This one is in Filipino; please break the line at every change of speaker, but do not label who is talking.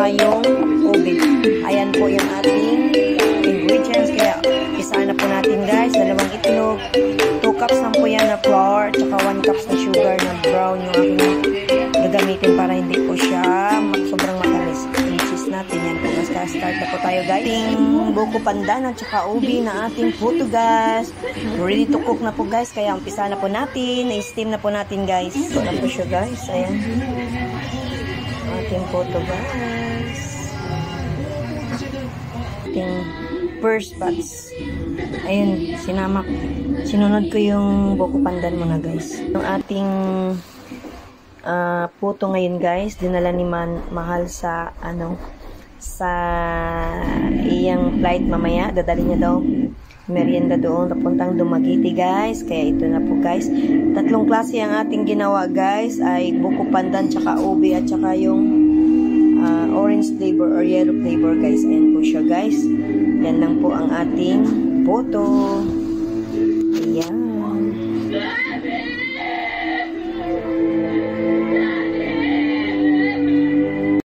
yung ube. Ayan po yung ating ingredients. Kaya isa na po natin guys, 2 itlog, 2 cups lang po yan na flour, tsaka 1 cups na sugar na brown yung aking gagamitin para hindi po siya sobrang matamis. Yung cheese natin yan po. Mas start na po tayo guys. Ating buko pandan at tsaka ube na ating puto guys. Ready to cook na po guys. Kaya umpisa na po natin. I-steam na po natin guys. So na po siya guys. Ayan. Ating puto guys. Ating first batch. Ayun, sinunod ko yung buko pandan muna guys. Yung ating puto ngayon guys, dinala ni Mahal sa sa iyang flight mamaya. Dadali niya daw merienda doon papuntang Dumaguete guys. Kaya ito na po guys. 3 klase ang ating ginawa guys, ay buko pandan, tsaka ube, at tsaka yung orange flavor or yellow flavor guys. Ayan po siya guys. Yan lang po ang ating puto. Ayan.